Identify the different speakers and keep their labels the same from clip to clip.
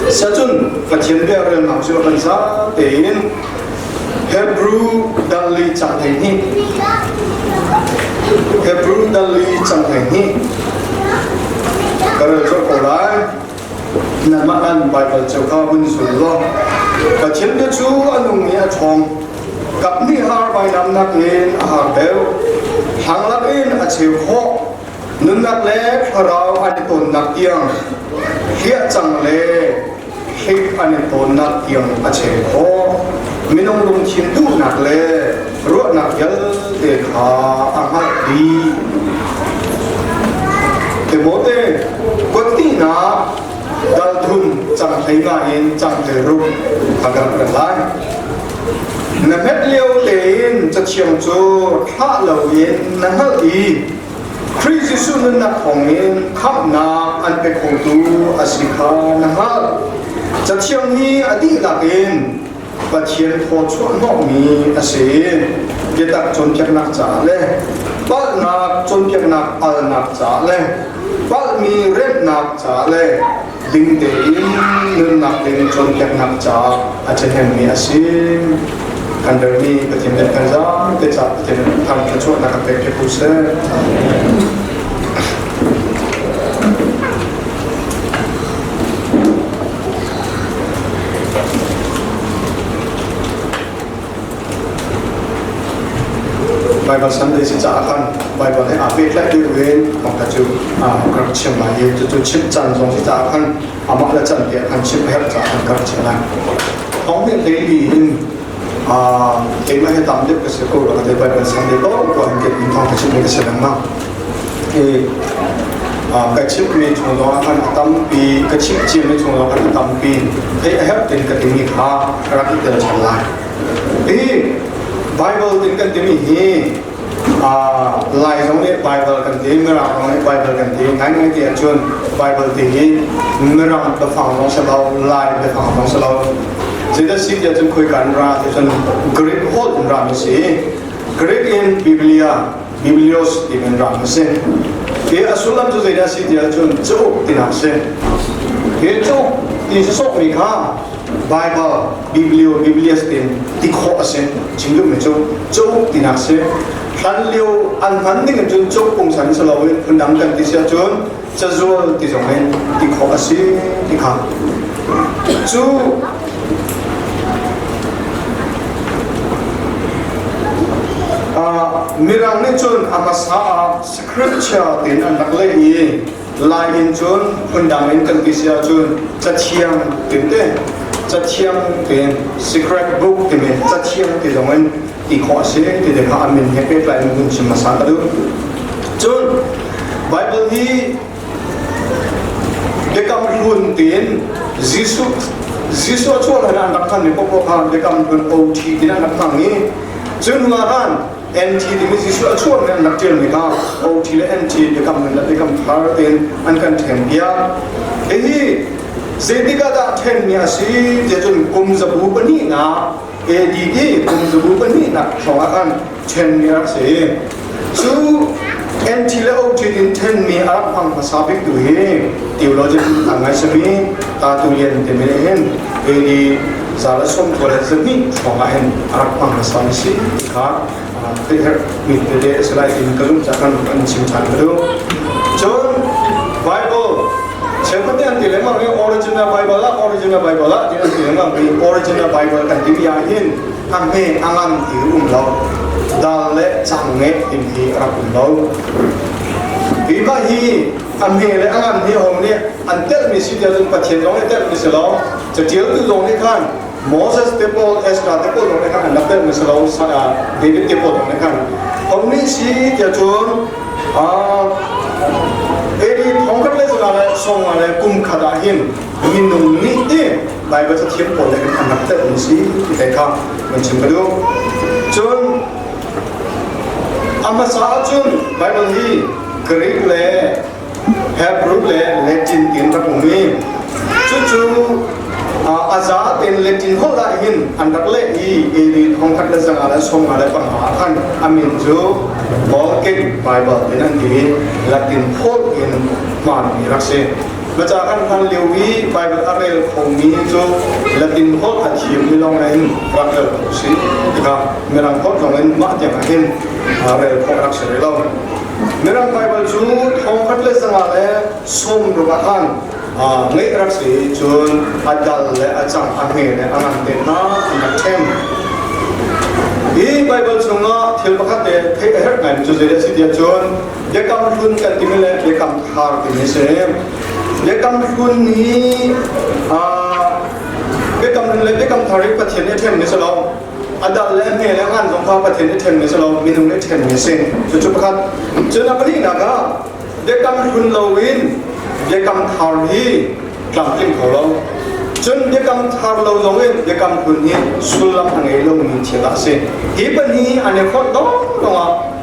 Speaker 1: Sachun Pathian Bia Ren Nam Siwa Kansa Tein Hebrew Dali Chang Theng Hi Hebrew Dali Chang Theng Hi Karel Chok Kolai Namakan Bible Chok Kabun Sullo Pathian Bia Chu Anung Nia Chong Kap Ni Har Bai Nam Nak In Har Bel Hang Lak In Achiu Ho Nun Nak Le Kharao Aditun Nak Yang Hiat Chang Le Hip and Tonak Young Acheho Minong Chindu Nakle Ruat Nakyal De Ha Ahadi Temote Kotina Dalthun Chang Haina in Chang Teru Agar Perlai Namet Liu Lein Chachiang Chu Tha Lo Yin Nahal I Crazy Sun Nak Hong In Khap Na An Pe Khong Tu Asika Nahalจะเที่ยงนี้อดีตหลักเองประเทศพอช่วงนอกมีอาเซียนเกิดจนเพียงนักจ่าเลยบ้านนักจนเพียงนักอัลนักจ่าเลยบ้านมีเร็ดนักจ่าเลยดึงเดินเงินนักดึงจนเพียงนักจ่าอาจจะเห็นมีอาเซียนกันเดินมีประเทศเดินกันจ้าเกิดจากประเทศทำกันช่วงนักเป็นผู้เสด็จไบเบิลสันเดย์สิจ่ากันไบเบิลให้อาเบกและด้วยเวนของกระจุกระเชียงใหม่จุดชิปจันทร์ทรงสิจ่ากันอามาและจันเดียกันชิปให้จ่ากันกระเชียงใหม่ท้องเป็นเรื่องดีเองไม่ให้ตามเด็กกระเสียกูหรอกแต่ไบเบิลสันเดย์ก็กว่าเก็บท้องกระชิปกระเสียงมากกระชิปมีช่วงร้อนกันตั้มปีกระชิปจีนมีช่วงร้อนกันตั้มปีให้แอปเป็นกระดิ่งมีค่ารักที่เดินฉลาดไบเบิลตินกันที่มีลายตรงนี้ไบเบิลกันที่เมื่อเราตรงนี้ไบเบิลกันที่งั้นไม่เกี่ยวชนไบเบิลที่เมื่อเราไปฟังน้องสาวลายไปฟังน้องสาวจะได้สิ่งที่จะคุยกันราที่ชนกรีกโฮดรามิสีกรีกอินบิบลีอาบิบลิโอสที่เป็นรามิสีเกี่ยสุลัมจะได้สิ่งที่จะชนโจ๊กที่นักเสียเกี่ยโจ๊กที่จะสอบมีค่าBible, Biblias tin tikho ase chingum me chou tinak se than liu an han ning chun chou kung san salawi undang kan ti sia chun chazol ti jong tikho ase tikha chu mirang ne chun amasa scripture tin an nakle yi lai in chun undang in kan ti sia chun chachiang tin teจะเที่ยงเป็น secret book ที่มันจะเที่ยงที่ตรงนั้นที่ข้อเสียที่เด็กอามินให้เป็นลายมือชิมมาสันกันดูจน Bible ที่เด็กกำลังรุ่นเตียนJisuช่วงนั้นนักขันในพวกเขาเด็กกำลังรุ่น OT ที่นั่นนักขันนี้จนว่ากัน NT ที่มี Jisuช่วงนั้นนักเรียนไม่เข้า OT และ NT เด็กกำลังเด็กกำลังพาเตียนอันกันแทนเดียเฮ้ยเสด็จก็ได้เห็นเนี่ยสิจะจนกุมจะบูปนี่นะดีกุมจะบูปนี่นะสองอันเช่นเนี่ยสิสู้เอ็นทีเลโอจีดินเทนมีอาฟังภาษาบิกดูเองติวเราจะทำไงสิมีตาตุเรียนเต็มเลยเห็นดีสารสมตัวเล็กสิมีสองอันอาฟังภาษาสิค่ะที่มีเดสไลด์อินกลุ่มจากการอันชิมชันกันดูจนไบเบิลเชื่อมันที่เรื่องมันเป็น original Bible ละ original Bible ละที่นั่นที่เรื่องมันเป็น original Bible กันที่ยาหินอันเฮอังอันที่อุ้มเราดาเละจังเงะอินที่รับอุ้มเราวิบากฮีอันเฮและอังอันที่หงเนี่ยอันเติมมีสิ่งที่จะประเทศตรงนี้เติมมีสิ่งเราจะเจอตัวตรงนี้กันโมเสสเทปอลเอสกาเทปอลตรงนี้กันนับเติมมีสิ่งเราสักเดวิดเทปอลตรงนี้กันตรงนี้สิจะชวนท้องกันเลยอะไรส่งอะไรกุมขดาหินมินุนิเต้ไบเบิลจะเทียบปนเลยกันนับเตอร์มันสิที่ไหนครับมันชิมกันดูจนอามาสาจนไบเบิลที่กรีกเลยเฮบรูเลยเลตินตินระบุมีจู่อาจารย์เป็นเลตินหัวละหินอันดับเล็กอีท้องกันเลยสังอะไรส่งอะไรปัญหากันอามินจูบอลเก็ตไบเบิลเป็นอันที่เลตินหัวอินมันมีรักษา มาจากอันเลวีไบเบิลอะไรของมีจูละตินโคตรทีมมีลองเล่นรักเลิศสินะครับมีรังโคตรลองเล่นมาจากเห็นอะไรของรักเสรีเรามีรังไบเบิลจูทองคัดเลสงาเลสมรูปขันเงยรักสีจนอาจารย์และอาจารย์อันเห็นในอันนั้นเด่นนะอันนั้นเข้มอีไบเบิลจูงาเที่ยวประคัตเดเทเฮร์กันจูเสียสิเดียจนเด็กกำลังกันที่มีเลยเด็กกำลังทาร์ที่มีเสียเด็กกำลังนี้เด็กกำลังเด็กกำลังทาริกประเทศนี้เช่นมิสลามอาจารย์และเมย์และงานสงครามประเทศนี้เช่นมิสลามมีตรงนี้เช่นมิสเซนจุดประคัตจนนับนี้นะครับเด็กกำลังลาวินเด็กกำลังทารีกลางทิ้งของเราจนเด็กกำลังทาร์เราลงเองเด็กกำลังนี้สุลามอันนี้ลงมีเทียบเส้นอีบันนี้อันนี้คนต้อง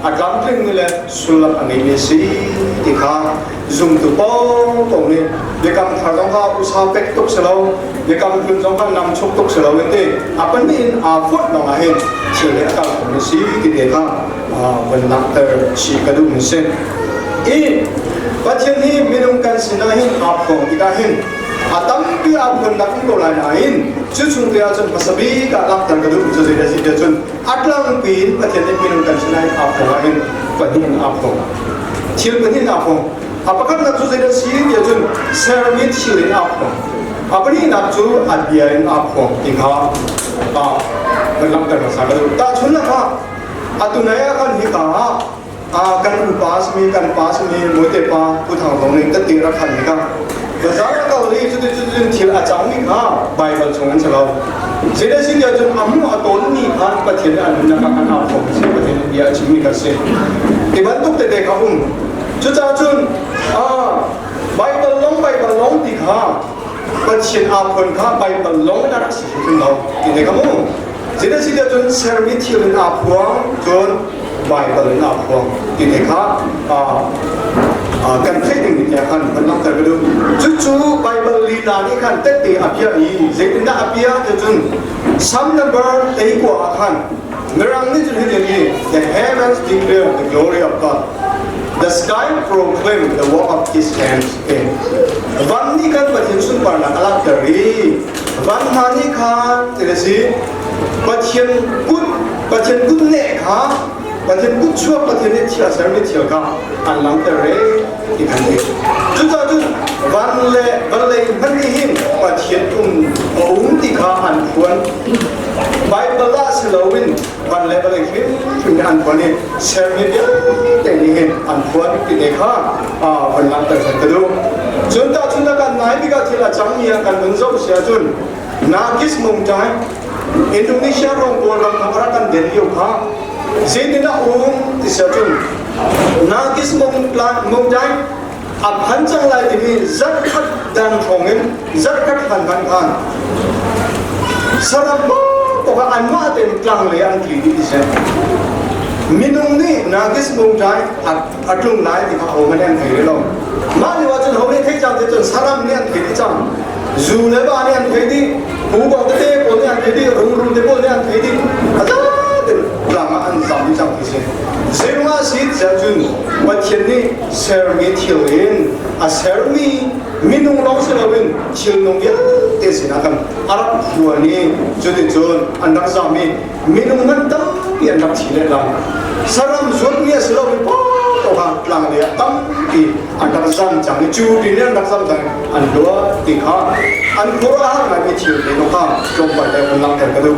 Speaker 1: อาจารย์ทิ้งนี่แหละสุลามอันนี้มีสีที่ข้าzoom ตัวป้องตรงนี้เด็กกำลังทาร์ต้องข้าอุตสาหเป็กตุกเสลาเด็กกำลังต้องข้านำชกตุกเสลาเว้นเต้อาปันนี้ฟุตน้องเห็นเชื่อเด็กกำลังมีสีที่เด็กข้าวันนักเตอร์ชีกระดูกมีเส้นอีปัจจุบันนี้มีนุ่งกันสินะเห็นอาฟงอีกเห็นอาตั้มพี่อาคนนักโบราณเห็นจุดชุนเดียจนภาษาบีกับลักษณะกระดูกจุดเดียสิเดียจนอัตลังปีนปัจจุบันมีนุ่งกันสินะอาฟงเห็นปัจจุบันอาฟงเชื่อปัจจุบันอาฟงapakah nak tu saya sih dia tu ceramic silin apa? Apa ni nak tu adiain apa? Tinggal dalam terasa tu. Tak cuma kan, atu naya kan hika kan pas mi mute pa putang dong ni tak tinggal kan hika. Besar kau ni tu til acang ni kan Bible cungan selalu. Saya sih dia tu amu atau ni kan pertiada nak kan apa? Saya pertiada dia cumi kasih. Dibantu tete kauจุดจุดใบบอลลงที่ข้าเป็นเช่นอาคนข้าใบบอลลงนั่นสิ่งที่เราที่ไหนกันมั้งสิ่งที่จนเซอร์วิสที่เรื่องอาพวงจนใบบอลอาพวงที่ไหนข้ากันเพื่อนนี่กันมันต้องแต่ก็ดูจู่ใบบอลลีลานี่กันเตะอาเปียอีเจ็ดน่าอาเปียจนซ้ำนับเบอร์เอ้กว่าขันเมื่อรังนี่จะเห็นอย่างนี้ The heavens declare the glory of God The sky proclaimed the work of His hands. วันนี้กันประเทศสุนทรนาลักษณ์รีวันนี้กันที่เราสิประเทศกุดเล่ค่ะประเทศกุดชั่วประเทศนี้เชื่อเสริมเชื่อกันอันหลังแต่เร่ที่กันนี้จุดวันเล่มันนี่หินประเทศที่ข้าอันควรไบเบิลล่าสโลวินวันเล่หินถึงอันควรนี่เสริมเดียวแต่นี่หินอันควรที่เด็กข้าวันหลังแต่กันดูจนกันนายที่ก็ที่ละจังมีกันเป็นโซ่เสียจนนาคิสมุงใจอินโดนีเซียรงตัวเราทำรักกันเดินอยู่ข้าเจดินาที่เสียจนนาคิสมุงใจอับหันจังไรที่มีจัดขัดดันทองเงินจัดขัดหันสระบ้าตัวอันมาเต็มกลางเลยอันที่ดีที่สุดมินุงนี่นาคิสมุงใจอัดลุงนายที่เขาเอามาเนี่ยถือเรามาในวันจนเขาเนี่ยที่จังจนสระเนี่ยถือที่จังจูเลบ้านเนี่ยถือที่ผู้บอกเต้ปนเนี่ยถือที่รุ่งเต้ปนเนี่ยถือที่อาจารย์เต็มกลางอันสามที่จังที่สุดเสียงว่าสิจะจุนวันเที่ยงนี้เซอร์มีที่เรียนเซอร์มีมินุงน้องเซอร์วินเที่ยงน้องเยอะเตสินะกันอารับหัวนี้จุดจนอันดับสามีมินุงนั้นตั้งเปลี่ยนดับที่เลยเราสารมส่วนนี้เซอร์วินป้าตัวกันกลางเลยตั้งที่อันดับสามจังจูดีเนี่ยอันดับสามจังอันดัวติขาอันโคราชไม่มีที่เลยน้องข้าจงไปได้คนลังแต่กระดู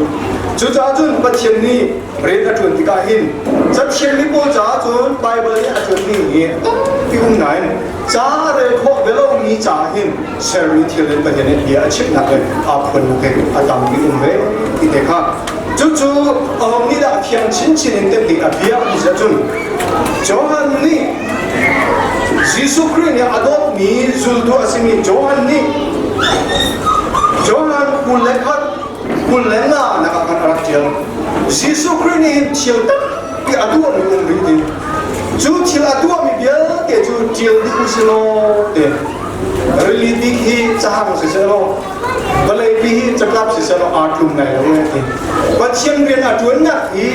Speaker 1: จุดจุนวันเที่ยงนี้เรียนจุนที่ก้าหินจัดเชียงนี้โปจ้าจุนไบเบิลเนี่ยจุนนี่ต้องที่หุ่นไหนจ้าเรื่องของเวลามีจ้าหินเซอร์วิสที่เรียนประเทศนี้เยอะชิบนักเลยอาคนมุกเกอาตามมีอุ้มเวที่เด็กข้าจู่นี่ละเที่ยงชิ้นเต็มที่อาเบียที่จะจุนจอห์นนี่ยิสุคริสต์เนี่ยอดอมีจุลตัวสิมีจอห์นคุณเล็กน่ะนะครับกันรักเดียวยิสุคริสต์นี่เชี่ยวตั้งที่อดอมีอุ้มเวทีจู่ที่อดอมีเบียร์เดี๋ยวจู่เจียวที่กุศลเดี๋ยวรีลีดีที่จะหาสิ่งเสร็จแล้วบเลยดี จะกลับสิเสนาอาทุมไงแล้วเนี่ยว่าเชียงเรียนอาจวนนักอี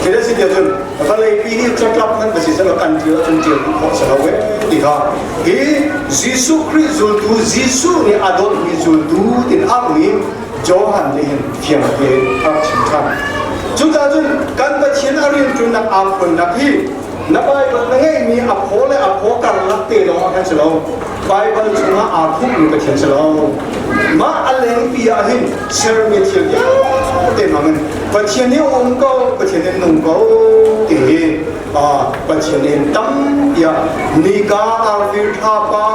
Speaker 1: ที่ได้สิเดียวจนก็เลยปีนี้จะกลับนั่นก็สิเสนากันเดียวจนเดียวขอสละเว้ยดีค่ะอียิสุคริสต์จูดูยิสุนี่อาดอนนี่จูดูตินอักนี้จอหันเลยเพียงเพียงอักชิมทันจุดนั้นจนการปฏิเสธอารีจนนักอาคนนักที่นับไปก็นั่งไงมีอโภและอโภกันลักเตลงมาแค่เฉลาไปบรรจุมาอาคุ้มอยู่กับเขียนเฉลามาอะไรปีอาหินเชอร์เมเทียเเต็มมันปฏิเสธนี้องค์ก็ปฏิเสธนี้นุ่งก็เตะปฏิเสธนี้ตั้มยานิกาอาวิทาปา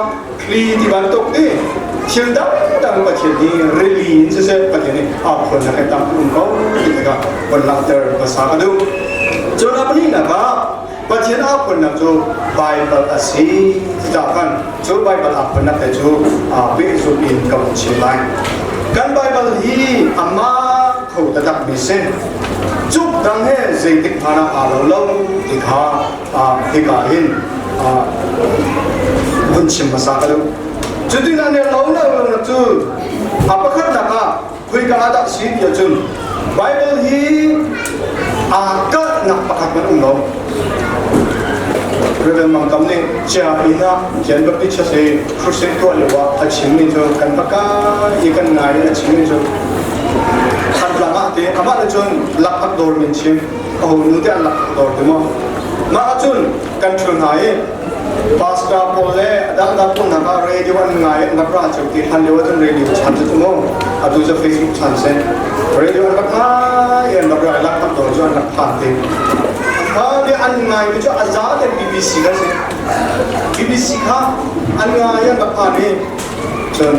Speaker 1: คลีที่วันตกนี้เชื่อตั้งปฏิเสธนี้เรลีนเสปฏิเสธนี้อาคนนักตั้งองค์ก็ที่ก็วันหลังเจอภาษากันดูจนวันนี้นะครับปัจจุบันคนนักจูไบเบิลอาศัยจากกันจูไบเบิลอัปนักแต่จูเบสุอินกับเชื่อไลกันไบเบิลฮีอามาเขาจะดักมิเซนจุดดังเฮเจติกพานาอาโลลติกาฮิกาฮินบุญชิมภาษากันจุดที่นั่นเนี่ยเราเนี่ยจูอัปขัดนักคุยกันอาดักสีเดียวจูไบเบิลฮีก็นักประคับมันเราเรื่องมังกรนี่เจ้าอินาเขียนแบบนี้เช่นครุเซนตัวหรือว่าอาชิมิโจกันปากกาอีกันไงอาชิมิโจขันหลังอ่ะที่อามาจนหลักพักโดนมินชิมโอ้นู่นที่หลักพักโดนที่มั้งมาจนกันชนหายพาสต้าโพเล่ดังดังปุ่นนักเรดิโอวันไงนักราชกิจฮันเดวจันเรดิโอชันจะทุ่งอาดูจะเฟซบุ๊กชันเซนเรดิโอนักไงนักราหลักพักโดนจนนักผ่านที่dia angai itu azad dan BBC kan sih BBC kah angai yang apa ni so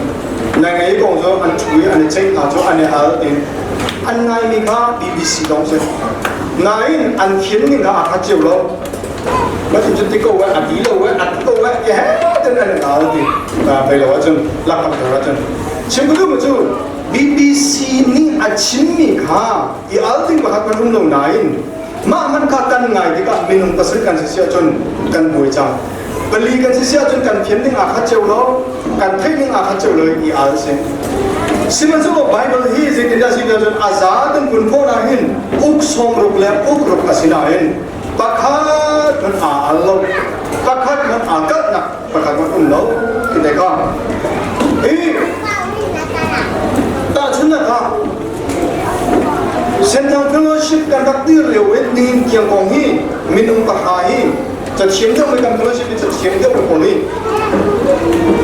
Speaker 1: nangai kong so an chui an ceng so an hal tin angai ni kah BBC dong sih nain an kien ni kah akat jauh lo macam jadi kau weh adi lo weh ya dan an hal tin bela wajan lakap wajan sebelum itu BBC ni acim ni kah i al tin bahat kan lo nainมามันขาดกันไงที่ก็มีนุ่งประสิทธิ์กันเสียจนกันบวยจังบริกันเสียจนกันเพียงนึงอาคัดเจ้าล้อกันเพ่งนึงอาคัดเจ้าเลยอีอาเซนสิมันสู้ไบเบิลฮีสิที่ได้สิเดียวจนอาซาดันคุณพ่อนาหินอุกสมรุกแล้วอุกรุกอาศินาหินปักขัดมันอาลล์ปักขัดมันอากัดนะปักขัดมันอุ่นแล้วที่ไหนก็ตาชุนนะครับเส้นทางเฟลโลชิพการรักดีเร็วเวทีเกี่ยงกองฮีมินุมปะหาฮีจะเชื่อมโยงไปกับเฟลโลชิพจะเชื่อมโยงไปคนนี้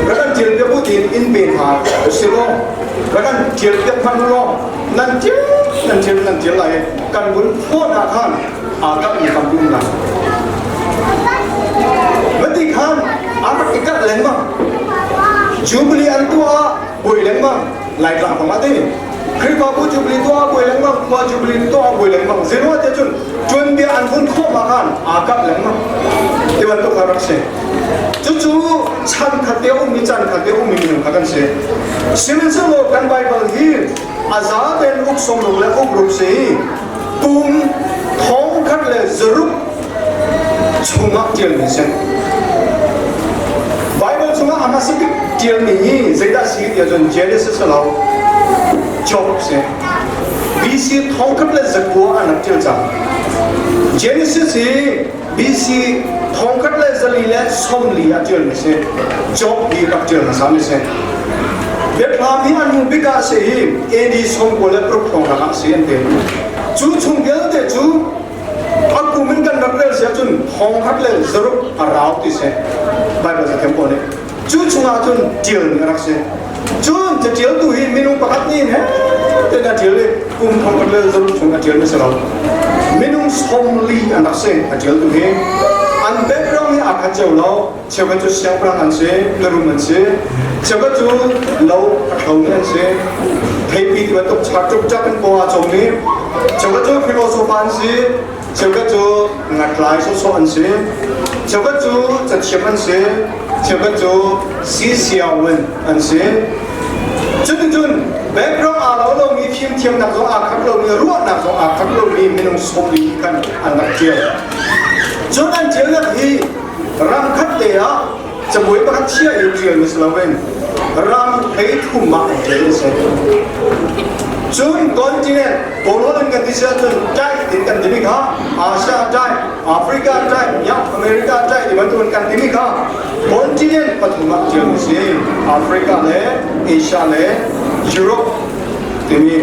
Speaker 1: แล้วกันเชื่อมโยงพูดอินเบนหาสิโลแล้วกันเชื่อมโยงพันโลนั่นเชื่ออะไรกันบุญโคตรอาคารอากับมีคำพูดนั้นวันที่ข้ามอากับอีกกันแรงมากจูบลีอันตัวบุยแรงมากหลายครั้งของมาที่คริสต์มาพูดจูบลีตัวบุยแรงมากพอจูบลีตัวบุยแรงมากเสียว่าจะจนเบียอันพุ่งเข้ามากันอากับแรงมากที่วันตัวคารักเซจู่ๆฉันขัดเดียวมีจันขัดเดียวมีหนึ่งขัดกันเสียสิ่งที่เรากันไบเบิลฮีอาซาเป็นอุกสมรุและอุกรุกเสียปุ่มท้องขัดเลยจรุกชุ่มเจียนนี่เสียไบเบิลชุ่มอามาสิบเจียนนี่เจด้าสิเดียวจนเจเนซิสเราจบเสียบีซีท้องขัดเลยจะกัวอันนักเจียนจังเจเนซิสบีซีท้องขัดเลยจะลีและสมลีอันเจียนนี่เสียจบดีกับเจียนนะสามีเสียเด็กพามีอันยุบิกาเสียเอดีสมบูรณ์และปรุกทองรักเสียนเต็มจู่ชุ่มเยอะแต่จู่อักกุมินกันรักเลี้ยเสียจนท้องขัดเลยจะรุกอาราวติเสียไบเบิลจะเข้มข้นเลยจู่ชุ่มอาจนเจียนรักเสียจู่จะเจียนตัวหินมินุปะกัดนี่เฮ้แต่น่าเจียนเลยกุมท้องขัดเลยจะรุกชุ่มอาเจียนไม่เสียเรามินุสมลีอันรักเสียอาเจียนตัวหินอันเบ็ดเราเนี่ยอาคัดเจ้าเราเชื่อว่าจะเสียงพลังอันเสียกระดุมอันเสียเชื่อว่าจะเราเขาเนี่ยอันเสียเทปีที่ว่าตกฉากจุกจักเป็นตัวจงนี้เชื่อว่าจะฟิโลโซฟานเสียเชื่อว่าจะงัดลายโซโซอันเสียเชื่อว่าจะเทียบอันเสียเชื่อว่าจะสีเสียวอันเสียจุดแบ็คกราวด์เรามีทีมนักสงอาคัดเรามีรั้วนักสงอาคัดเรามีมินุสมลีกันอันนักเจียจนอันเจียที่รำคัดเดียจะบวยประคัดเชี่ยอยู่เจียมิสลาเวน รำให้ทุ่มมาเจอเสร็จจุนคอนติเนนต์โคโลนกันที่เชื่อจุนใจติดกันที่มีข้าอาเซียใจแอฟริกาใจยังอเมริกาใจที่มันตุนกันที่มีข้าคอนติเนนต์ปฐุมเจอเสียแอฟริกาเล่เอเชียเล่ยุโรปที่มี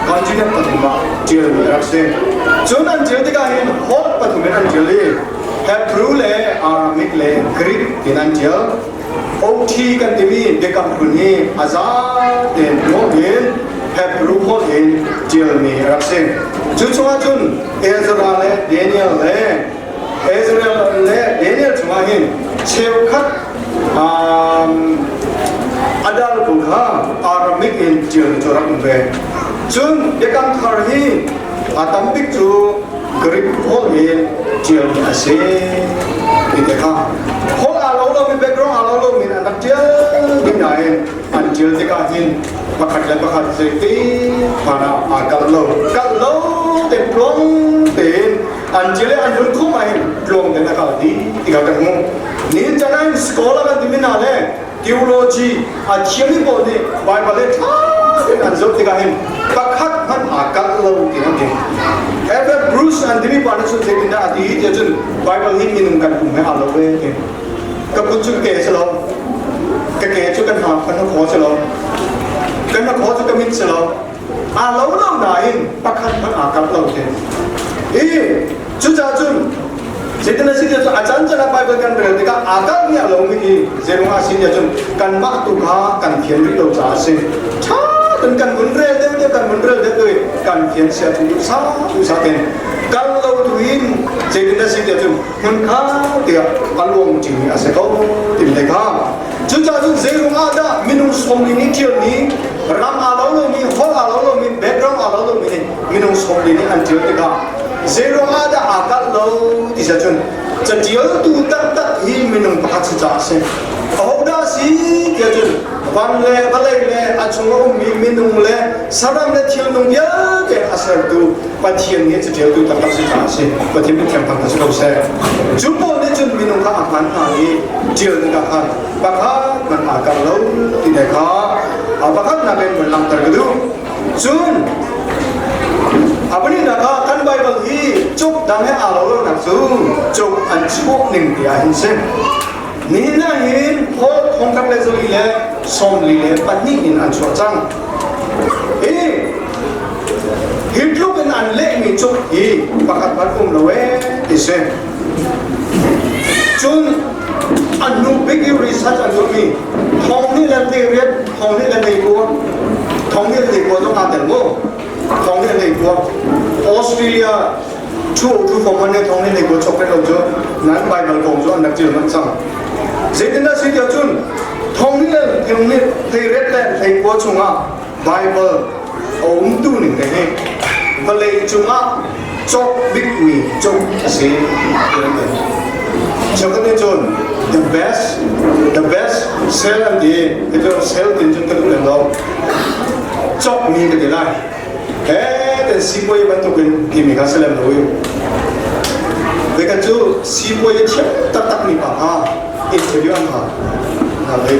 Speaker 1: คอนติเนนต์ปฐุมเจอมีรักเสียจุนอันเจอที่กันเห็นฮอตปฐุมอันเจอเลยแฮปรูเล่อารามิกเล่กรีกที่นั่นเจอโอทีกันที่มีเด็กกับคนนี้อาซาเดินโนเดินแฮปรูฮอตเห็นเจอมีรักเสียจุดช่วงจุนเอซราเล่เดนิเอลเล่เอซราเล่เดนิเอลช่วงเห็นเชลคัตอาดาลบุคาอารามิกเห็นเจอจรักเวจุนเด็กกับคาร์ฮีอาตัมบิกจูกรีกฮอตเห็นเจอมีอาเซียนี่เด็กข้าฮอตอาลาโลมีแบ็กกราวด์อาลาโลมีนักเจอมีไหนอันเจอที่กันเห็นประคัดและประคัดเสตีพานาอากัลโลเต็มพร้อมเต็มอันเจเลอันรุ่นคู่ใหม่พร้อมเต็มนะครับดีที่เขาจะงงนี่จะนั่งสกอลกันที่มินาเล่ทีโอโลจีอาเชียมิโบนี่ไบเบิลเล่ท่าเป็นอันจบที่เขาเห็นประคัดมันอากัลโลที่นั่นเองเอฟบรูซอันที่มีปานิสุดเซ็กินดาที่จะจนไบเบิลนี่มีนุ่งกันกลุ่มให้อาโลเองกับคุณจุดเกศลกับเกศจุดกันหาพันธุ์ขอสลกันมาขอจุดกมิตรสลอาเราเล่าไหนประคันมันอากับเราเองจุดจ้าจุนเจตนาสิ่งที่อาจารย์จะนับไปเป็นการเรียนที่ก็อากับเนี่ยเราไม่ดีเจรุงอาสิ่งที่จุนกันมักตุกากันเขียนวิโรจาสิ่งช้าจนกันบุญเร่เดียวกันบุญเร่เดียวกันเขียนเสียทุกสาเป็นกันเราดูอินเจตนาสิ่งที่จุนมันข้าเดียวกันรวมจริงอาศัยเขาติดเลยข้าจุดจ้าจุนเจรุงอาดามินุสมลินิเทียนี้รำอาเราเรามีฮอลอาเราเรามีแบ็กกราวด์อาเราเรามีมินุสมลินิอันเจอที่ข้าเจรุงอาดาอากัลเราที่จะจุนจะเจอตูตัดหินมินุประคัตจ้าเซเอาดาสีที่จุนวันเล่บาเล่เล่อาชงเรามีมินุเล่สารามเล่เที่ยวนุ่งเยอะแกอาศัยตูปะเทียนนี้จะเจอตูตัดจ้าเซปะเทียนไม่เทียมตัดจ้าเซจุดโบนี่จุนมินุข้าอาการหายเจอที่ข้าประคัตมันอากัลเราที่เด็กข้าapa kan nak berulang tergedu, Jun, apa ni nak kan Bible hi, cuk damai alor nak cuk ancuk ning dia hinsen, ni nak hin, hot hongkap lezo lile, som lile, pani hin ancuk cang, hidup kan anlek ni cuk hi, pakat batum lawe, isen, Jun. Anu big research anu mi, thong ni lam tei riat, thong ni lam tei kuat tu ada mo, thong ni lam tei kuat, Australia, tu form mana thong ni tei kuat coklat ojo, nan Bible kong jo anak jen macam, jadi nak sih dia cun, thong ni tei riat lam tei kuat cunga, Bible, tu ni teh, balai cunga, cok big mi, cok sih, Jangan John, the best sell and itu sell tinjun ke dalam laut, cok ni ke dalam, dan si boy bantu kimi kasih dalam laut. Mereka tu si boy tiap tak ni pak, interview apa, nabi.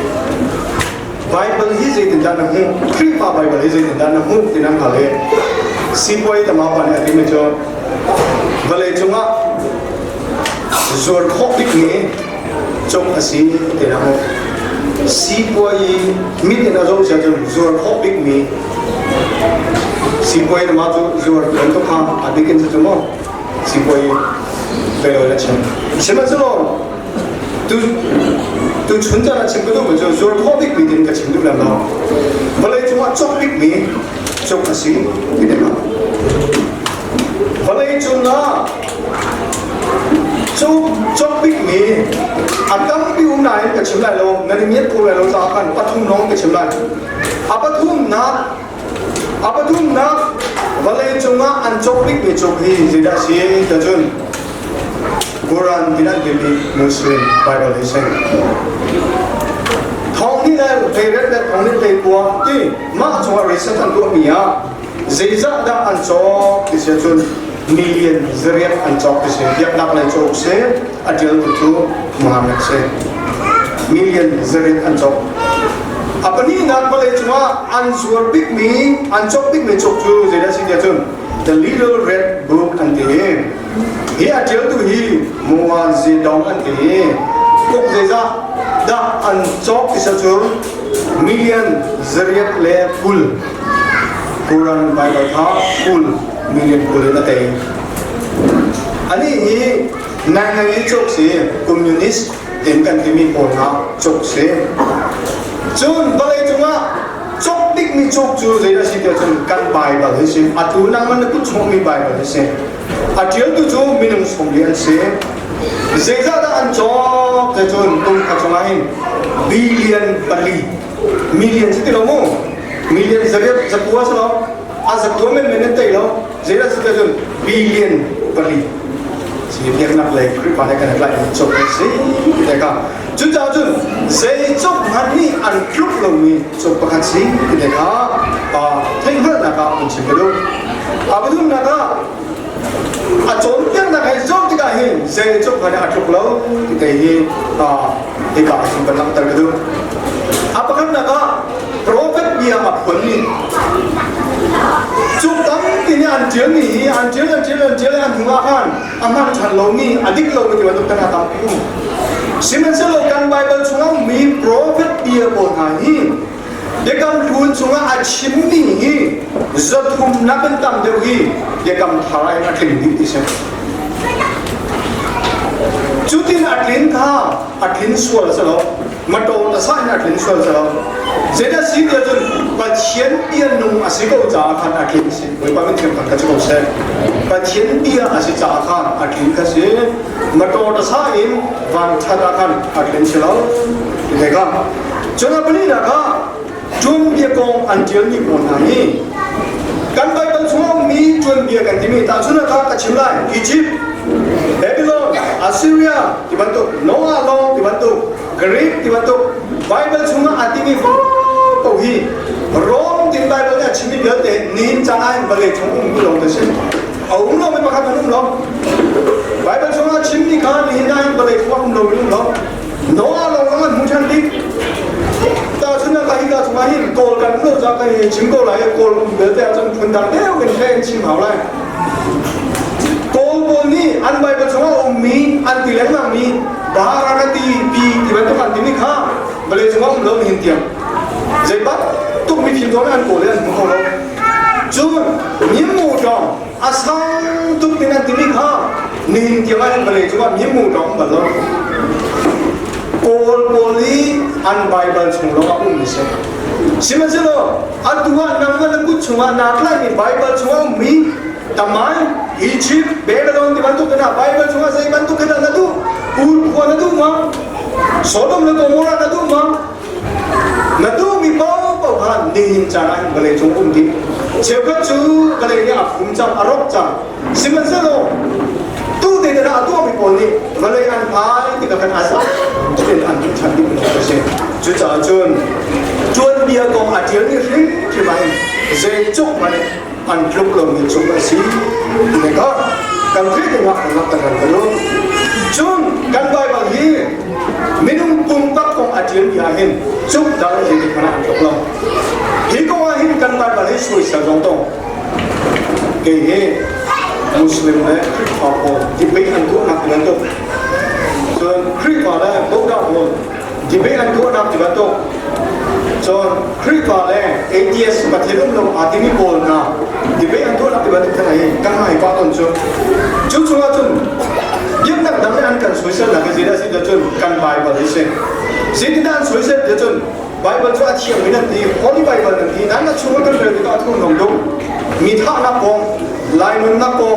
Speaker 1: Bible hizi tinjau nahu, kripa Bible hizi tinjau nahu tinang kali. Si boy tamapan ada macam, balai cuma Zor khopik ni, cok asin tidak mau. Si boy mit na zor saja zor khopik ni. Si boy nama tu zor untuk ham adikin saja mau. Si boy belum macam. Siapa zor? Tu cunda nak cakap tu macam zor khopik ni dia cakap tu lama. Kalau cuma cok pik ni, cok asin tidak mau. Kalau cuma cok big ni, agam pi umnai kecil lah lo, nanti niat pula lo tahan, patung nong kecil lah. Apa tu nak, balai cuma an cok big ni cok hi, tidak sih, tajun. Quran tidak jadi Muslim Bible hiseng. Thong ni lah, heret lah, thong ni tekua, mak cuma research antu mia, zeza dah an cok, disajun. Million zeriat ancok se tiap nak lai cok se adil itu Muhammad se million zeriat ancok apa ni nak boleh cuma answer big me answer big me cok tu jadi sih dia tu the little red book ante he atel tu he muwazidong ante kok desa da answer kisah million zariat le full Quran Bible tha full million full na te ani hi nang chok se communist tem kan kimi pon ha chok se chun balai chunga chok dik mi chok chu zera si te chun kan Bible he se atu nang man ku chok mi Bible he se atiel tu chu minung som lian se zeza da an chok te chun tum ka chunga hin billion bali million si te lo mo million zariat zapuas lo a zakto men menete lo zera si te chun billion bali si biar nak lagi kripa nak nak lagi cok si kita kan chúng ta chun say cok hari an klub lo ni cok pakat si kita kan thay hết nak pun si betul apa tu nak a chon yang nak hay cok kita hi say cok hari an klub lo kita hi ika si betul terbetul apa kan nak prophet dia apa ni chụp tấm thì như ăn chiếu nghỉ ăn chiếu ăn thùng ăn ăn chăn lâu nghỉ adik lâu thì bạn tụi ta tao cũng Simen sẽ lâu căn Bible chúng ông mi prophet bia bổn hải để cầm thuần chúng ông achim nghỉ giật cùng nắp bên tầm đều hi để cầm thải na kinh đi đi xem chú tin atlin tha atlin sual sao mà đồ ta sai atlin sual sao sẽ đã xin được rồi và chiến bia nung à sẽ có giá khăn atlin xin với bao nhiêu tiền khăn cái chỗ sẽ và chiến bia à sẽ giá khăn atlin cái sẽ mà đồ ta sai vàng thắt khăn atlin sẽ lâu thế không cho nên bây giờ cả chúng bia công ăn chiến như bọn này kan Bible semua mi tuan dia kan timi tak sudah kata cimlai Egypt Babylon Assyria dibantu Noah long dibantu Greek dibantu Bible semua atimi pauhi Rome di Bible nya cimi dia te nin jangan boleh cuma long tu sih awak long memang kan long Bible semua cimi kan nin jangan boleh cuma long Noah long kan muncul di ta chúng ta cái chúng ta cộtกันnó ra cái chính cột lại cột để theo trong phần đằng đeo cái này chim hảo lại cột bồn ní ăn bài bên chúng ta mi ăn thì lấy mà mi đã ra cái pi thì bên tôi ăn thì mi khá và lấy chúng ta lớn hiện tiền dây bắt tụi mi phim đó ăn cột lên không đâu chứ nhiễm mù tròn à sang tụi mi ăn thì mi khá nên tiền ăn và lấy chúng ta nhiễm mù tròn và lớn Poli an Bible chung lo aku misi. Siapa sih lo? Tuhan nama aku cuma nak lagi Bible cuma mi tamai Egypt Babylon dibantu kena Bible cuma saya bantu kena nadu Urkuan nadu mah Sodom nadu Gomora nadu mah nadu mi bau han nih cara boleh cuma di siapa tu kalau ini aku macam Arab cam siapa sih lo? Tu tidak ada tu apa pun ni, kalau yang pai tidak akan asal, jadi anda cantik pun tak sih. Jual dia kau hati ni sih, cuma zecuk mana, anjlok lo mencuk sih, mereka kan kita nak terang dulu. Jun kan baik bagi minum pumpak kau hati ni ahin, cuk dalam jadi mana anjlok lo. Hikau ahin kan baik bagi suisa jontong, kaya Muslim ne apa dibeli anggur nak dibantu, so Kripa ne bukan pun dibeli anggur nak dibantu, so Kripa ne ATS macam tu adini pun na dibeli anggur nak dibantu kenai kan hai patun so cuma yang nak dalam kan sosial lagi jadi sih tu kan Bible ini, jadi dan sosial tu Bible tu asyik minat di Holy Bible nanti, nana cuma kan berarti aku nongdong, mitha nak pun lain nak pun,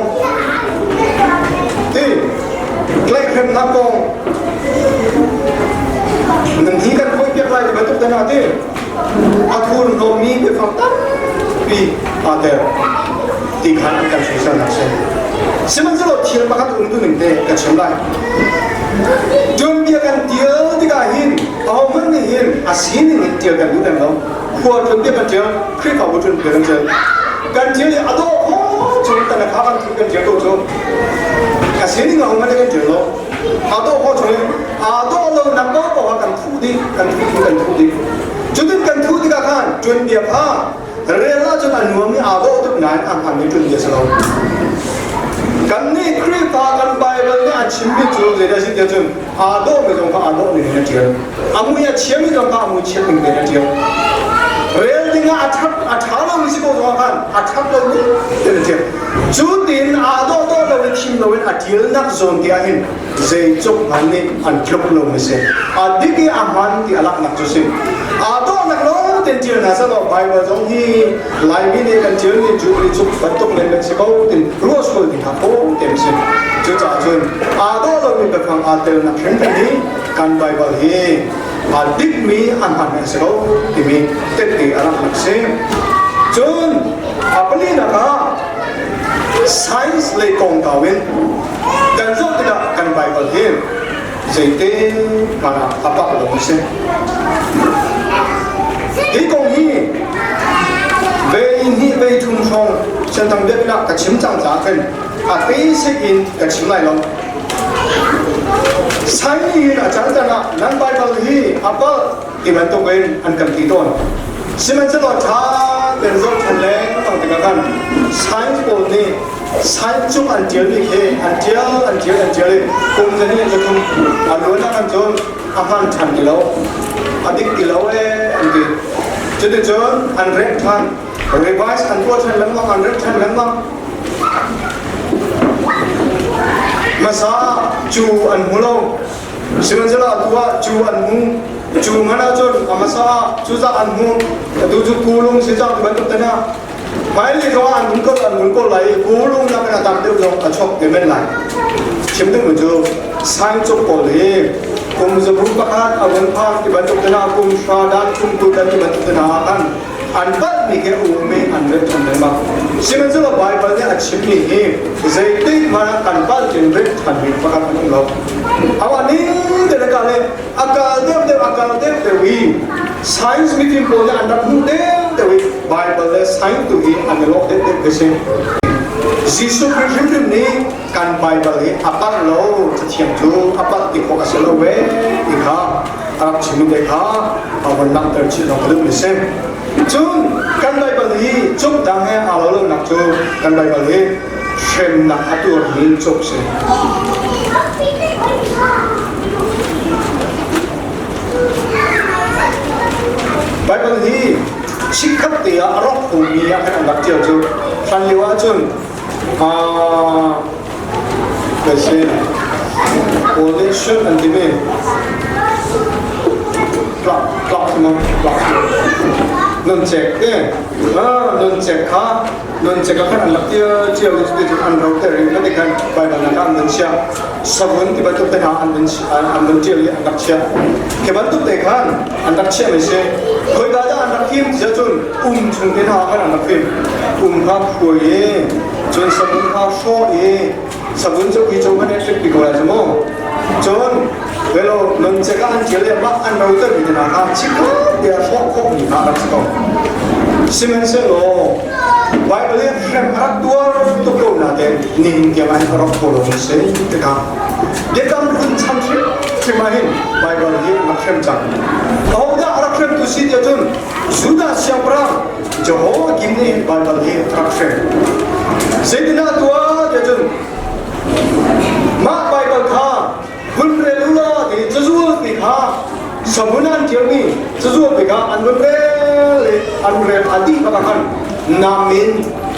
Speaker 1: klaim nak pun, nanti kan kau piak lagi betul tak nanti, aku nomi berfakta, ada tiga kan susah nak sih. Sementara lo tiada pakat untuk nanti kecilai. Jom dia kan dia dikahin, awam ni hin, asin ni dia kan bukan lo. Kuat jom dia kan dia, kerja bukan dia kan dia ni aduh. Cuma tak nak kawan tu kan jatuh tu, asyik ni awam ni kan jatuh. อาโต้พ่อช่วยอาโต้เรานักก็บอกว่ากันทุดีกันทุดีจุดที่กันทุดีก็ขันจนเดียบเรียนแล้วจนอันหัวมีอาโต้ทุกนายอันพันนี้จนเดียบสลบกันนี่ครีตากันไปวันนี้ชิมพิจูเดี๋ยวสิเดี๋ยวจนอาโต้ไม่ต้องอาโต้ไม่ได้เดียวอามุยเชี่ยไม่ต้องอามุยเชี่ยไม่ได้เดียวเรียนจริงอาทับเราไม่ใช่ก็ต้องกันอาทับเราไม่ได้เดียวจุดที่อาโต้เราเป็นทีมเราเป็นอาทิตย์นักโซนที่เห็นเจ้าจุกมันนี่อันครบเราไม่ใช่อาดิกีอามันที่อาลักนักจุสิอาโต้นักเราเต็มที่นะสำหรับไปว่าตรงที่ไลฟ์นี่กันเจอนี่จุดที่จุกปัตตุกเลยเป็นสิ่งเขาถึงรู้สึกถึงเขาเต็มที่จุดจ้าจุนอาโต้เราเป็นแบบอาเตอร์นักแข่งขันนี้กันไปว่าเฮอาดิกมีอันพันเป็นสิ่งเขาที่มีเต็มที่อาลักนักเสียจุนอาปลีนะครับscience เลยกองกาวินกันจบtidak kan Bible him jadi mana apa kalau bisa di kong ni về thùng sông chân thằng biết là cái chim trắng giá thân cái sẽ in cái chim này lắm sai ni là chẳng chẳng là nan Bible hi apa thì mình tôi quên ăn cầm tí tôn xin mình sẽ nói chaเป็นรถทันแรงต้องติดกันใช้โปรนี่ใช้จุกอันเจียวนี่เฮอันเจียวเลยคงจะนี่จะคงอันนู้นอันจนอาหารทันกิโลอันดิกิโลอันดีจะได้จนอันเร็กทันเรียบร้อยอันตัวทันแล้วอันเร็กทันแล้วมาซาจูอันหูโลสิมันจะละตัวจูอันหูจูมันอาจจะอามาซาจูจะอันหูดูจูกูลุงสิจังบันทุกท่าไม่เลยก็อันมุนก็ไหลกูลุงนั่งกันตามเดิมลงอัดชกเดินไม่ไหลชิมถึงมันจะสายจบก่อนเลยกุมจะรู้ประการอาวันพาที่บันทุกท่ากุมชาดันกุมตุดันที่บันทุกท่ากันอันบัดนี่แค่อุ้มไม่อันเล็กทันได้บ้างชิมจะละใบบัดเนี่ยชิมนี่เองใจติดมาอันบัดจนเล็กทันมีประการของเราเอาอันนี้เดี๋ยวกันเลยอากาศเดี๋ยววี science มีทีมโปรเนี่ยอันดับหนึ่งเดี๋ยววี Bible เลย science ตัววีอันดับเดี๋ยวก็เช่นJesus Christ นี่การ Bible เลยอัปปัตโลจะเทียมจูอัปปัตติโคกัสโลเวอีกค่ะอารับชิมเด็กค่ะเอาวันนักเตอร์ชิลองเรื่องนี้เช่นจุนกันไบเบิลฮีจุดดังแห่อาเราเรื่องนักจูกันไบเบิลฮีเช่นนักอัตัวหินจุกเช่นไบเบิลฮีชิคขับเตียรบหูมีอะไรนักเจียวจูทันเรียกว่าจุนก็เช่นโอเลชั่นอันที่มีกลับมานนเจ็กเนี่ยนนเจ็กค่ะนนเจ็กก็ขนาดลักเจียวที่อันเราเตอร์นั่นเองกันไปบรรณาการนนเชียสมุนที่บรรทุกเป็นอันนนเจียวอันดับเชียแค่บรรทุกเด็กขันอันดับเชียไม่ใช่เคยได้อันดับทีมจะจนชงเป็นหากันอันดับทีมภาพป่วยจนสมุนภาพโซ่สมุนจะวิจารณ์เนี่ยจะปีกว่าจะมั้งจนเวลานนเจกันเจริญบ้านอันเราเติมดินาคาชิคเดียร์ฟอกฟอกนี่นะรับสิครับซิมเมนเซโลไว้เรียกแค่รักตัวตุกโลนาเดนนิ่งเกี่ยวกับรักโคลงเซนติกาเด็กกันคุณทำสิ่งที่มาเห็นไว้เรียกนักเข้มจังเอาได้รักเข้มตุสิเดียจนสุดาเสียงปราจะหัวกินนี่ไว้เรียกรักเข้มเซดินาตัวเดียจนมาไว้กันท่าคุณเรลูลาที่จะสู้ปีกาสมุนันเทียมีจะสู้ปีกาอันเรลอดีตประกันนามิน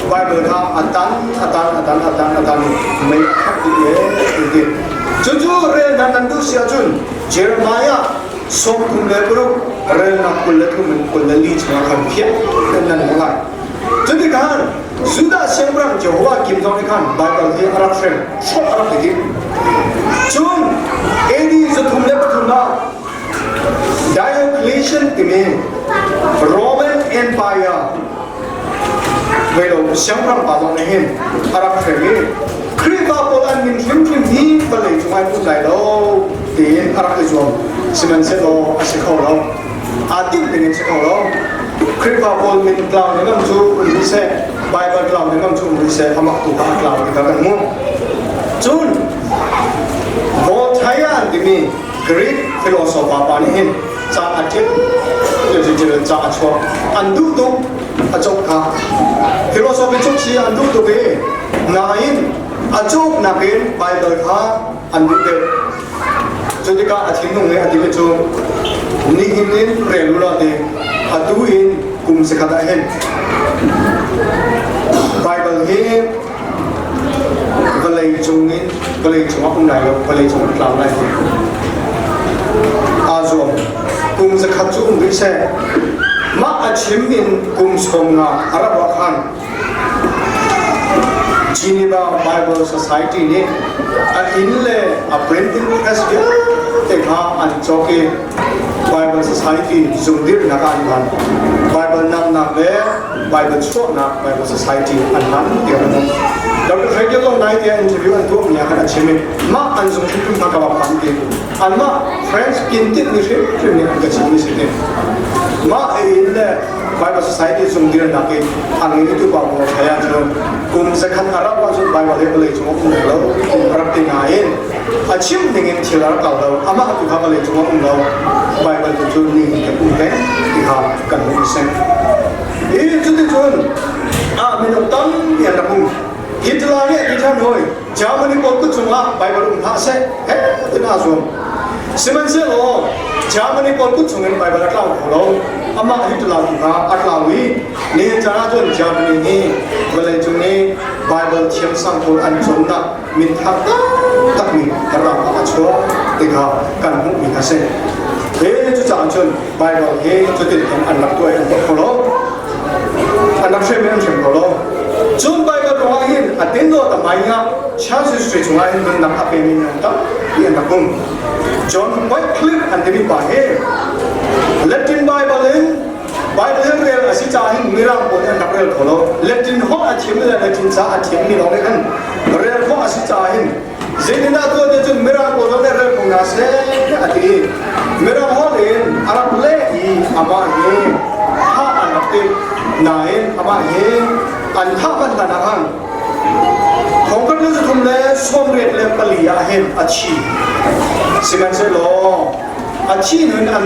Speaker 1: ไว้เมื่อท่าอัตันไม่ขัดดีจะสู้เรลนันดูเสียจุนเจอร์มายาสมคุณเลปรุเรลนักคุณเลทุมันคุณเลลีชนะขันเพียเป็นนั่นเองจุดที่กันสุดาเสียงปรางจะหัวกิมจองในขันไบเบิลที่อารับเฟรนชอบอารับที่จุนเอดีจะทุ่มเล็บทุ่มมาDiocletian ที่มี Roman Empire เวลาเสียงปรางปาจองในหินอารับเฟรนคริสต์มาโปลันมินฟิมนี้ไปเลยจุงไอ้ผู้ใดเราที่อารับที่จวงสิมันเสร็จเราอาศัยเขาเราอาทิตย์เป็นเสร็จเขาเราคริสต์มาโปลมินกล่าวในคำจูอุลิเซ่ไบเบิลกล่าวในคำจูอุลิเซ่ธรรมะตุกะกล่าวในคำมุ่งจุนโบท ที่มีกรีกฟิโลโซฟาปานี่เห็นจะอาทิตย์จะจะชัวอันดูตุกอาจกค่ะฟิโลโซฟีจุกชีอันดูตุกเองนายอาจกนักเรียนไปเดินค่ะอันดูเด็กจุดที่ก็อาทิตย์นึงเลยอาทิตย์จุนี่อินเรียนรู้แล้วเด็กอาดูอินกุมสิกาได้เห็นไปเดินเห็นก็เลยจงนี้ก็เลยจงว่าคนไหนก็เลยจงกล่าวได้อาจวงกุมจะขัดจุ่มวิเศษมาอาชิมอินกุมสมนาอาราบขันจีนีบาไบเบิลโซไซตี้นี่อินเล่อเปรนติงเพรสเดียเอกาอันโจเกไบเบิลโซไซตี้จุดเดียร์นักอันนั้นไบเบิลนักเล่ไบเบิลชั่วนักไบเบิลโซไซตี้อันนั้นเดียวกันเราเคยจะต้องได้ที่อินเทอร์วิวอันตัวนี้ขนาดชิมิมาอันส่งที่คุณมากับว่าพันดีอันมาเฟรนช์กินติดนี่ใช่ไหมอันก็ชิมิสิเนี่ยมาอินเล่ไบเบิลโซไซตี้จุดเดียร์นักเองอันนี้ที่บอกว่าใครจะกุมสักขันอาราบว่าจุดไบเบิลเลยจุดว่าเรารับที่ไหนอาชิมดิ่งที่เราเก่าเราอามาตุกาบเลยจุดว่าเราไบเบิลจุดนี้กับอุ้งแก่ที่เขากันมุ่งเส้นจุดที่จุดไม่ต้องตั้งอย่างนั้น ฮิตลาเนี่ยที่ท่านหน่อยจามันนี่บอกก็จุงละไปบรรลุท่าเสที่น่าชมสิมันเสียหรอจามันนี่บอกก็จุงเงินไปบรรลุเราของเราอามาฮิตลาที่ว่าอัตลาวีเนี่ยจาราจนจามันนี่เวลาจุงนี้ไบเบิลเทียมสังคนอันจงนะมินทักตักมีกระราบชัวที่เขากันมุ่งมีท่าเสจุจาจนไบเบิลจุดเด่นอันหลักตัวอันของเราอันนักเชื่อไม่อันเชื่อของเราจนไปก็ตรงนี้อันเด่นโดแต่ไม่ยากชาติสุดท้ายมันนักเป็นมินตั้งยันนักบุญจนไปคลิปอันที่มีป่าเฮเลตินไบเบิลเรียนอาศิจาหินมิรังโอเดนนักเรียนของเราเลตินห้องอาชีพเลยเลตินจ้าอาชีพนี่เราเนี่ยกันเรียนห้องอาศิจาหินเจนินาตัวเดียวจนมิรังโอเดนเรียนของนาเซ่อาทิตย์มิรังห้องเรียนอาราบเล่อีอามาเฮถ้าอันนักเตะนายอามาเฮอันถ้ามันกันนะครับของก็เรื่องจะทำเลยสมเด็จเลยปลียาเห็นอาชีสิมันเสร็จแล้วอาชีนั้นอัน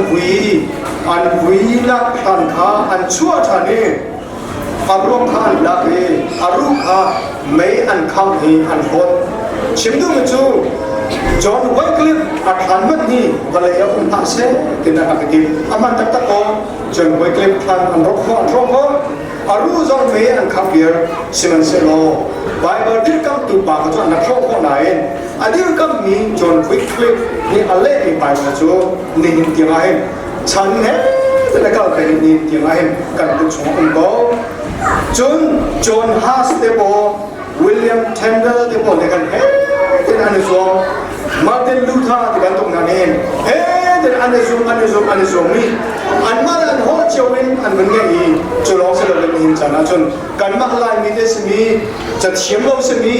Speaker 1: วีนักขันขาอันชั่วชานีอารมณ์ขันลักเออารมณ์ขาไม่อันคำนี้อันคนชิมดูมันจูจอห์นไวคลิฟอัดขันมันนี่วลายาอุ่นท่าเซ่ที่นักกิจอามันตักตะโกจอห์นไวคลิฟขันอันรบกวนอารู้จงไม่อันขับเยอะสิมันเสโลไบเบิลที่กำตุบปากจนนักโชคคนไหนอันนี้ก็มีจอห์นไวคลิฟนี่อะไรที่ไปมาจูนี่หินที่ไรฉันเนี่ยแต่ก็เป็นนี่ที่ไรกันเป็นช่วงองค์โตจอห์นฮาสเตโบวิลเลียมเทนเดอร์ที่บอกในกันเป็นอันนี้ส่วนมาร์ตินลูเทอร์ที่กันตรงนั้นเองเป็นอันนี้ส่วนนี่อันมาอันหัวเจ้าวินอันเป็นไงจะลองเสนอเป็นหินจานะจนกันมาลายมีเดสมีจะเฉียมเราสมี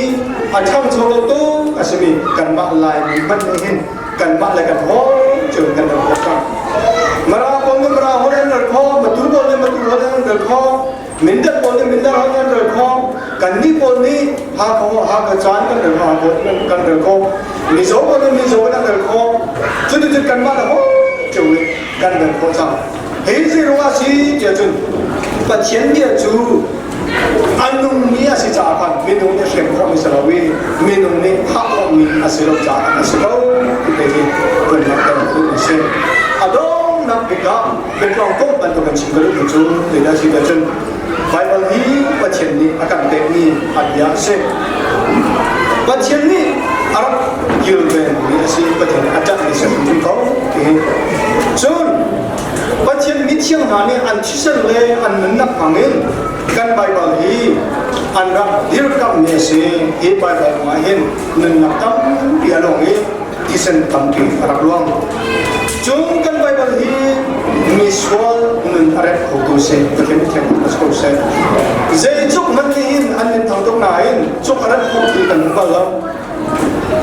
Speaker 1: อันช่างโชว์เราตู้ก็สมีกันมาลายมีมันไม่เห็นกันมาอะไรกันหัวเจอกันแบบนั้นมาราบอลมาราหัวเดินเดินคอมาตูบอลมาตูหัวเดินเดินคอมินเดอร์บอลมินเดอร์หัวเดินเดินคอกันนี่บอลนี่หาเขาหากระจายกันเดินหาบอลกันเดินคอมิโซบอลมิโซกันเดินคอจุดกันมาแล้วเจอกันเดินคอจังเฮ้ยสิรู้ว่าสิเจ้าจุนปัจเจียนเดียจูอันนุ่มนี้อาศัยจากกันมินุ่มเนี่ยเชื่อมข้อมิสลาวีมินุ่มเนี่ยข้าวมีอาศัยเราจากอาศัยเราเป็นเป็นนักการเมืองเช่นอดองนักบิดาเป็นรองก้มปันตัวกันชิงกันลูกจูเดี๋ยวสิเจ้าจุนไบเบิลนี้ปัจเจียนนี้อาการเด็กนี้อันยาเช่นปัจเจียนนี้อารับยูเวนนี่อาศัยปัจเจียนอาจารย์ที่สุดที่เขาจุนปัจจัยมิเชียงนานี่อันที่สุดเลยอันนั้นนักฟังเองกันไบเบิลฮีอันรับดิรกับเนสเอไบเบิลมาเห็นนั่นนักตั้งปีอลงเอที่เส้นตั้งที่รับรองจงกันไบเบิลฮีมิสวอลนั่นอะไรของตัวเซนที่ไม่ใช่ของตัวเซนเจจุกมันนี่อันนี้ทางตรงไหนจุกอะไรของที่กันบ้างล่ะ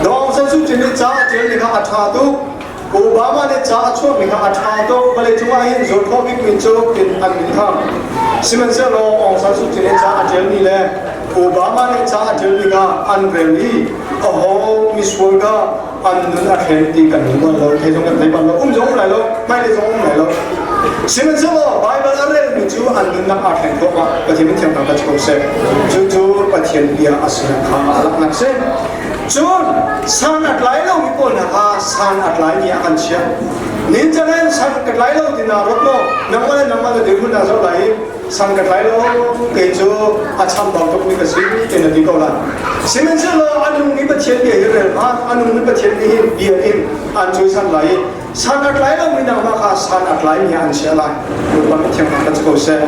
Speaker 1: ดองเส้นสุดที่นี่จ้าเจนี่ก็อัฐาตุโอบามาเนี่ยจ้าช่วงนี้ครับอาชาโต้เวลาช่วงนี้จดข้อพิจารณาเป็นอันนี้ครับสิมันเสียเราองศาสุดที่เนี่ยจ้าเจอนี่แหละโอบามาเนี่ยจ้าเจอนี่ก็อันเรลี่โอ้โหมิสเวิร์ก อันนั้นอาเคนตีกันหัวเราเทจงกันในบ้านเราจงไหนเราไม่ได้จงไหนเราสิ่งนั้นเราไบเบิลอะไรมีจูอันนั้นอาเคนก็ว่าประเทศนี้ทำการจัดการเสร็จจูประเทศเดียอาศัยข้าหลักนักเสร็จจูสารอัดไหลเรามีคนหาสารอัดไหลมีอันเชียนินจานั้นสารอัดไหลเราที่นารถเราน้ำมันเดือดมันน่าจะไหลสารอัดไหลเราเกิดจูอาชันบางตัวมีกระสีเป็นอะไรก็แล้วสิ่งนั้นเราอันนู้นมีประเทศเดียเรื่องอันนู้นมีประเทศนี้เดียอินอันจูสารไหลสารอัดไหลเรามีน้ำมันค่ะสารอัดไหลมีอันเชียไหลดูว่ามันเทียมกันจะก็เสร็จ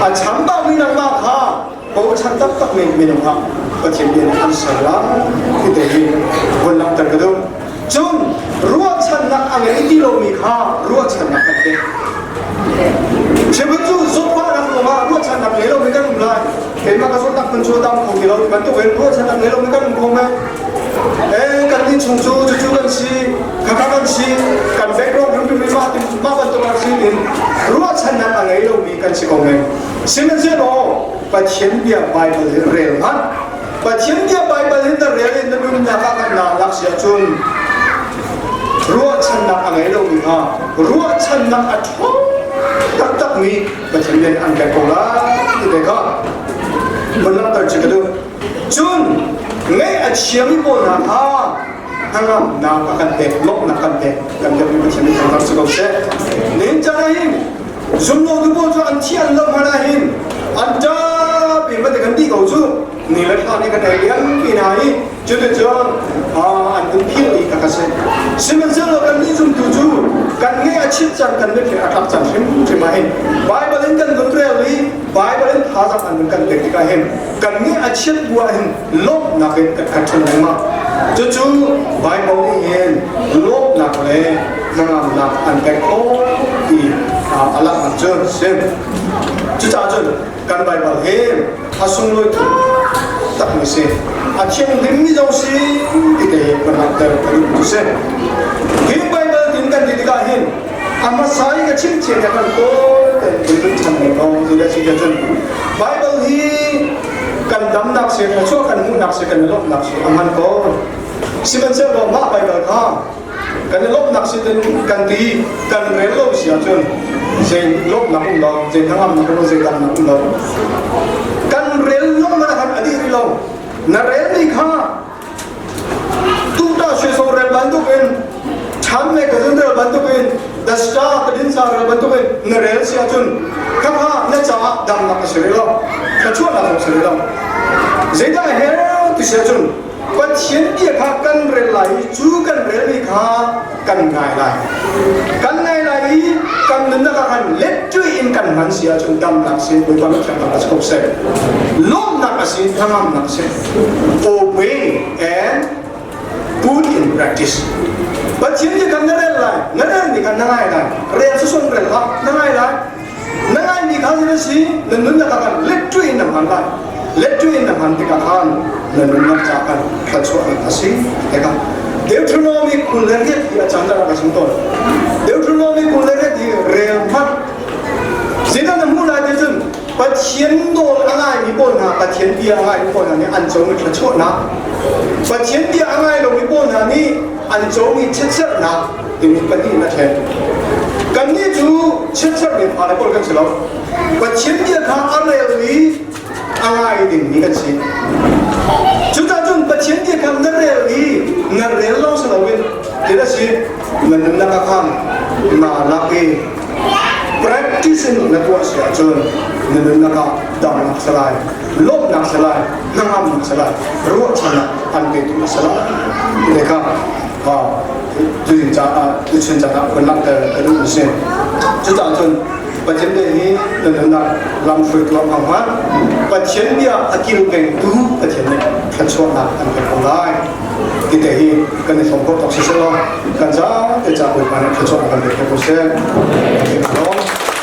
Speaker 1: อันชันบางมีน้ำมันค่ะโอ้ฉันตักมีน้ำมันประเทศเดียอันสารที่เดียวันหลังตะกระดุมจนรัวฉันนักอันนี้ที่เรามีค่ารัวฉันนักกันเองเชื่อว่าจูสุดว่านักลงมารัวฉันนักเลยเราไม่กันลงเลยเห็นมาก็สุดนักมันชูดำของเรามันตัวเองรัวฉันนักเลยเราไม่กันลงไหมกันที่ชงจูกันสิข้ากันสิกันแบกร้องรุ่งรุ่งมาติมาบรรทุกสิลินรัวฉันนักอะไรเรามีกันสิกองเองสิ่งนั้นเสียโน่ประเทศเดียไบเบิลเรียนมันประเทศเดียไบเบิลเรียนในมุมนักการนาลักษณะจุนรัวฉันนักอะไรเรามีฮะรัวฉันนักอัดตักมีประเทศเดียอันแก่กว่าที่เด็กก็มันนั่งตัดจิกดูจุนไงอัดเชียงมีปนฮะทั้งนักกันเด็กลบนักกันเด็กกันเด็กมีประเทศเดียทำสิ่งเสร็จเน้นใจจุนโลดูบอลจะอันเชียนลบมาได้หินอันจ้าเป็นมาแต่กันดีเขาจูนี่แหละท่านนี่กันเองปีไหนจุดเดียวอันเป็นพี่อีกกันเสร็จสิ่งนั้นเรากันนี่จุนดูจูกันเงี้ยชิดจังกันไม่เกี่ยวกับจังหิมใช่ไหมไบเบิลกันดนตรีลีไบเบิลท่าจังอันเป็นกันเด็กที่กันเห็นกันเงี้ยชิดบัวเห็นลบนักเป็นกันชนมาจูไบเบิลนี่เห็นลบนักเลยนั่งนักอันเป็นโอ้ที่อะไรมันเจอเส้นจุดจ้าจุดกันไบเบิลเห็นอาสุงลุยตักไม่เสียอาเชียงดิมิจงสีที่เดียบนักเตอร์กันดูเส้นเห็นไบเบิลดินกันดีกันเห็นอามาสายกับชิ้นเชียงกันโตแต่ดินทำในกองดูแลสิ่งจุดไบเบิลฮีกันดำนักเสียชั่วกันมุ่งนักเสียกันลบนักเสียอามันก็สิ่งนั้นเสียเรามาไบเบิลข้ากันลบนักเสียกันดีกันเรียนลบเสียจนเสียลบนักเราเสียทั้งนั้นเราเสียกันนักเรากันเรียนลบมาทำอดีตเรานาเรียนนี่ข้าตุ้งตาเชื่อส่งเรียนบรรทุกเป็นชั้นในกระดุมเรียนบรรทุกเป็นดัชตากระดิ่งสารเรียนบรรทุกเป็นนาเรียนเสียจนข้าพเจ้าดำนักเสียเราข้าชั่วนักเสียเราเสียได้เห็นที่เสียจนปัจเจียนเดียข้ากันเรียนไหลจูกันเรียนนี่ข้ากันง่ายไหลกันง่ายไหลกันนึกนักการเล็ดจุยอินกันมันเสียจนดำนักเสียโดยความเป็นการสกปรกเสียล้มนักเสียทั้งนักเสีย obey and put in practice ปัจเจียนเดียกันนั่นเรียนไหลนั่นเรียนนี่กันง่ายไหลเรียนสุดๆเรียนละง่ายไหลง่ายนี่ข้าจะเสียนึกนักการเล็ดจุยอินมันไหลเล็ดจุยอินมันที่ข้านั่นนักจากกันขัดสวดอาศัยเด็กเดี๋ยวทุนมีคุณเลี้ยงที่อาจารย์จะรักษาตัวเดี๋ยวทุนมีคุณเลี้ยงที่เรียนพัดสิ่งนั้นมุ่งหน้าที่จะปัจเจียนโดนอะไรมีปนหาปัจเจียนเดียอะไรมีปนหานี่อันโจมีขัดสวดนะปัจเจียนเดียอะไรเรามีปนหานี่อันโจมีเชิดนะที่มีปฏิณาเทนกันนี่จูเชิดมีอะไรปนกันสิเราปัจเจียนเดียข้าอะไรเลยอะไรดิ่งนี้กันสิจุดนั้นจุดปัจเจียนเดียข้านั่นเรื่องนี้นั่นเรื่องเราสนุกเป็นที่นั่นสิมันนั่นก็ข้ามมาลักเอง practicing นั่นตัวเสียจนนั่นก็ดำนักสลายลบนักสลายนั่งนักสลายรู้ชนะอันเป็นตัวสลายนี่ครับจุดจ้าจุดเช่นจ้าคนนักแต่รู้เส้นจุดนั้นจุดปัจเจียนเดียนี้นั่นลำฝึกลำพังพันปัจเจียนเดียอากิลเป็นตู้ปัจเจียนเนี่ยขัดสวดนะอันเป็นคนได้ที่แต่ที่กันในสมบูรณ์ตกเสียแล้วกันจ้าแต่จ้าเป็นการขัดสวดกันเป็นคนเสียที่น้อง